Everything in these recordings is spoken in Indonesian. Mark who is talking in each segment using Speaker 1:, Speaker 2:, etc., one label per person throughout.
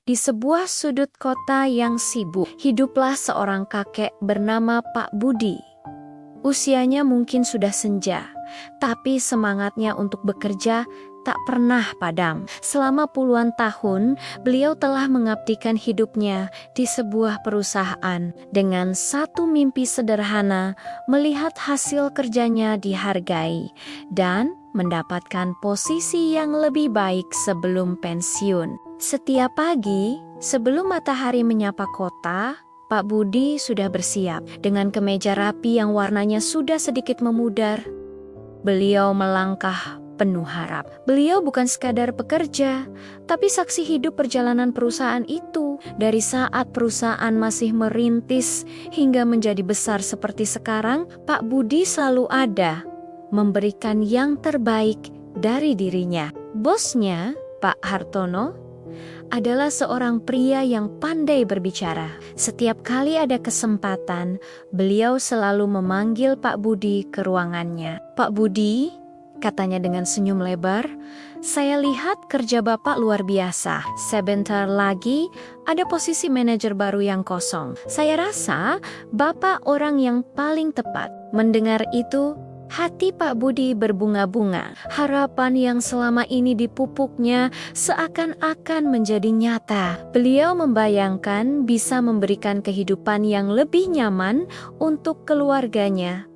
Speaker 1: Di sebuah sudut kota yang sibuk, hiduplah seorang kakek bernama Pak Budi. Usianya mungkin sudah senja, tapi semangatnya untuk bekerja tak pernah padam. Selama puluhan tahun, beliau telah mengabdikan hidupnya di sebuah perusahaan dengan satu mimpi sederhana, melihat hasil kerjanya dihargai dan mendapatkan posisi yang lebih baik sebelum pensiun. Setiap pagi, sebelum matahari menyapa kota, Pak Budi sudah bersiap dengan kemeja rapi yang warnanya sudah sedikit memudar. Beliau melangkah penuh harap. Beliau bukan sekadar pekerja, tapi saksi hidup perjalanan perusahaan itu. Dari saat perusahaan masih merintis hingga menjadi besar seperti sekarang, Pak Budi selalu ada, memberikan yang terbaik dari dirinya. Bosnya, Pak Hartono, adalah seorang pria yang pandai berbicara. Setiap kali ada kesempatan, beliau selalu memanggil Pak Budi ke ruangannya. "Pak Budi," katanya dengan senyum lebar, "saya lihat kerja Bapak luar biasa. Sebentar lagi ada posisi manajer baru yang kosong. Saya rasa Bapak orang yang paling tepat." Mendengar itu, hati Pak Budi berbunga-bunga. Harapan yang selama ini dipupuknya seakan-akan menjadi nyata. Beliau membayangkan bisa memberikan kehidupan yang lebih nyaman untuk keluarganya.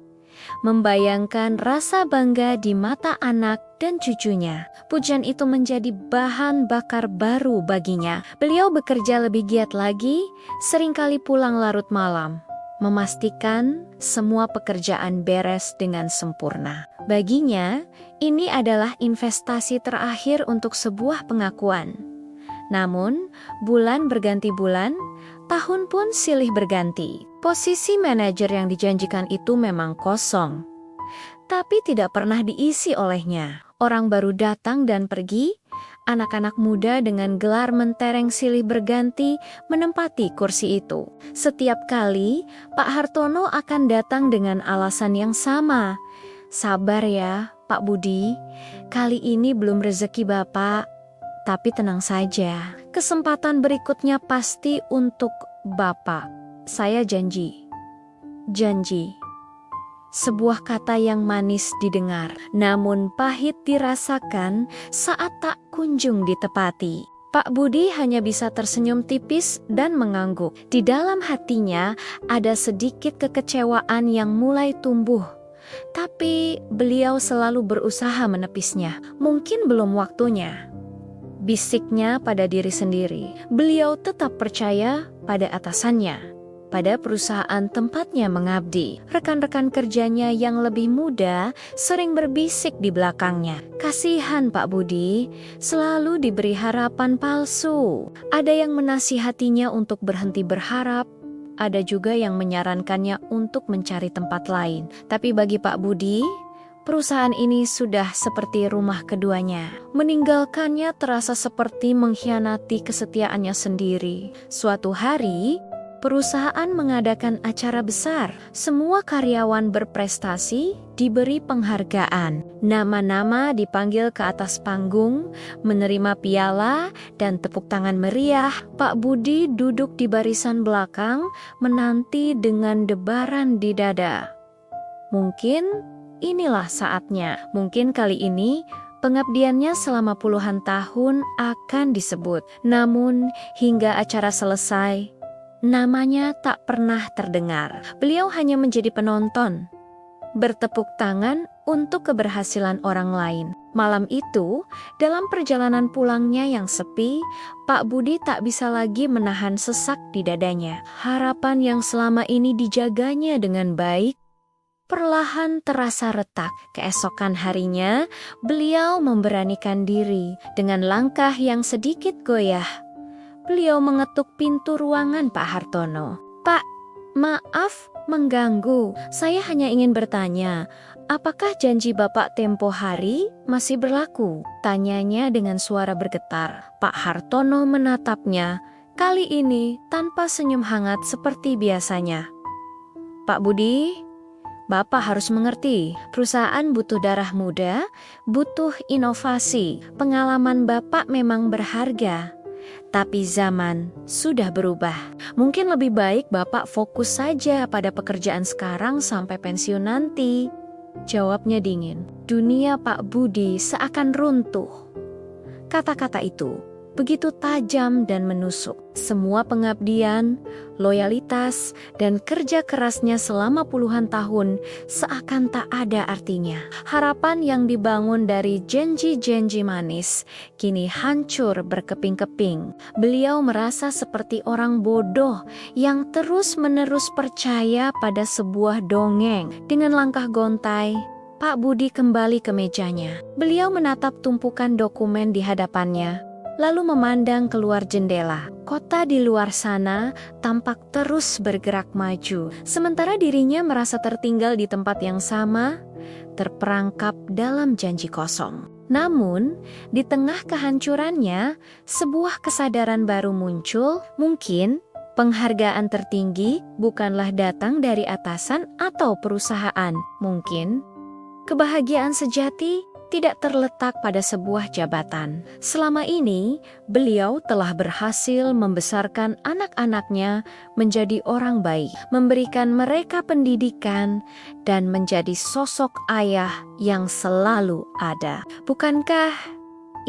Speaker 1: Membayangkan rasa bangga di mata anak dan cucunya. Pujian itu menjadi bahan bakar baru baginya. Beliau bekerja lebih giat lagi, seringkali pulang larut malam, memastikan semua pekerjaan beres dengan sempurna. Baginya, ini adalah investasi terakhir untuk sebuah pengakuan. Namun, bulan berganti bulan, tahun pun silih berganti. Posisi manajer yang dijanjikan itu memang kosong, tapi tidak pernah diisi olehnya. Orang baru datang dan pergi, anak-anak muda dengan gelar mentereng silih berganti menempati kursi itu. Setiap kali, Pak Hartono akan datang dengan alasan yang sama. "Sabar ya, Pak Budi, kali ini belum rezeki Bapak, tapi tenang saja. Kesempatan berikutnya pasti untuk Bapak. Saya janji." Janji. Sebuah kata yang manis didengar, namun pahit dirasakan saat tak kunjung ditepati. Pak Budi hanya bisa tersenyum tipis dan mengangguk. Di dalam hatinya ada sedikit kekecewaan yang mulai tumbuh, tapi beliau selalu berusaha menepisnya. "Mungkin belum waktunya," bisiknya pada diri sendiri. Beliau tetap percaya pada atasannya, pada perusahaan tempatnya mengabdi. Rekan-rekan kerjanya yang lebih muda sering berbisik di belakangnya. Kasihan Pak Budi, selalu diberi harapan palsu. Ada yang menasihatinya untuk berhenti berharap, ada juga yang menyarankannya untuk mencari tempat lain. Tapi bagi Pak Budi, perusahaan ini sudah seperti rumah keduanya. Meninggalkannya terasa seperti mengkhianati kesetiaannya sendiri. Suatu hari, perusahaan mengadakan acara besar. Semua karyawan berprestasi diberi penghargaan. Nama-nama dipanggil ke atas panggung, menerima piala dan tepuk tangan meriah. Pak Budi duduk di barisan belakang, menanti dengan debaran di dada. Mungkin inilah saatnya. Mungkin kali ini pengabdiannya selama puluhan tahun akan disebut. Namun hingga acara selesai, namanya tak pernah terdengar. Beliau hanya menjadi penonton, bertepuk tangan untuk keberhasilan orang lain. Malam itu, dalam perjalanan pulangnya yang sepi, Pak Budi tak bisa lagi menahan sesak di dadanya. Harapan yang selama ini dijaganya dengan baik perlahan terasa retak. Keesokan harinya, beliau memberanikan diri dengan langkah yang sedikit goyah. Beliau mengetuk pintu ruangan Pak Hartono. "Pak, maaf mengganggu. Saya hanya ingin bertanya, apakah janji Bapak tempo hari masih berlaku?" Tanyanya dengan suara bergetar. Pak Hartono menatapnya, kali ini tanpa senyum hangat seperti biasanya. "Pak Budi, Bapak harus mengerti, perusahaan butuh darah muda, butuh inovasi. Pengalaman Bapak memang berharga. tapi zaman sudah berubah. Mungkin lebih baik Bapak fokus saja pada pekerjaan sekarang sampai pensiun nanti. Jawabnya dingin. Dunia Pak Budi seakan runtuh. Kata-kata itu begitu tajam dan menusuk. Semua pengabdian, loyalitas, dan kerja kerasnya selama puluhan tahun seakan tak ada artinya. Harapan yang dibangun dari janji-janji manis kini hancur berkeping-keping. Beliau merasa seperti orang bodoh yang terus-menerus percaya pada sebuah dongeng. Dengan langkah gontai, Pak Budi kembali ke mejanya. Beliau menatap tumpukan dokumen di hadapannya, lalu memandang keluar jendela. Kota di luar sana tampak terus bergerak maju, sementara dirinya merasa tertinggal di tempat yang sama, terperangkap dalam janji kosong. Namun, di tengah kehancurannya, sebuah kesadaran baru muncul. Mungkin penghargaan tertinggi bukanlah datang dari atasan atau perusahaan. Mungkin kebahagiaan sejati tidak terletak pada sebuah jabatan. Selama ini, beliau telah berhasil membesarkan anak-anaknya menjadi orang baik, memberikan mereka pendidikan, dan menjadi sosok ayah yang selalu ada. Bukankah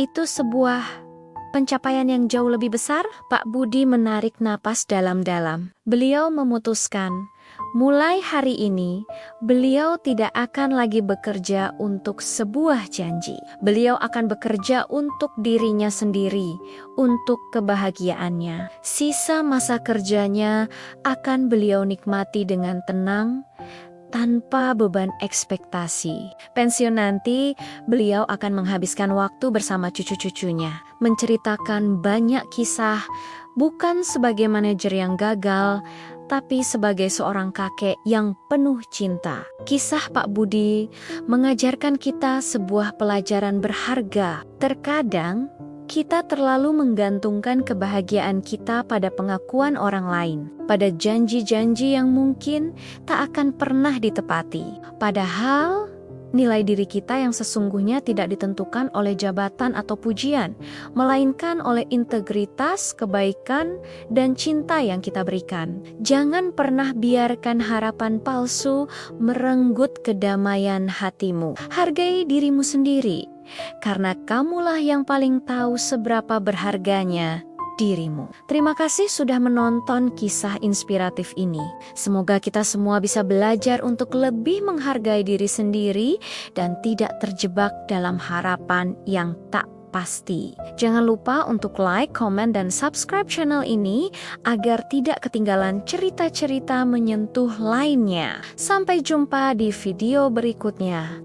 Speaker 1: itu sebuah pencapaian yang jauh lebih besar? Pak Budi menarik napas dalam-dalam. Beliau memutuskan, mulai hari ini, beliau tidak akan lagi bekerja untuk sebuah janji. Beliau akan bekerja untuk dirinya sendiri, untuk kebahagiaannya. Sisa masa kerjanya akan beliau nikmati dengan tenang, tanpa beban ekspektasi. Pensiun nanti, beliau akan menghabiskan waktu bersama cucu-cucunya, menceritakan banyak kisah, bukan sebagai manajer yang gagal, tapi sebagai seorang kakek yang penuh cinta. Kisah Pak Budi mengajarkan kita sebuah pelajaran berharga. Terkadang, kita terlalu menggantungkan kebahagiaan kita pada pengakuan orang lain, pada janji-janji yang mungkin tak akan pernah ditepati. Padahal, nilai diri kita yang sesungguhnya tidak ditentukan oleh jabatan atau pujian, melainkan oleh integritas, kebaikan, dan cinta yang kita berikan. Jangan pernah biarkan harapan palsu merenggut kedamaian hatimu. Hargai dirimu sendiri, karena kamulah yang paling tahu seberapa berharganya dirimu. Terima kasih sudah menonton kisah inspiratif ini. Semoga kita semua bisa belajar untuk lebih menghargai diri sendiri dan tidak terjebak dalam harapan yang tak pasti. Jangan lupa untuk like, komen, dan subscribe channel ini agar tidak ketinggalan cerita-cerita menyentuh lainnya. Sampai jumpa di video berikutnya.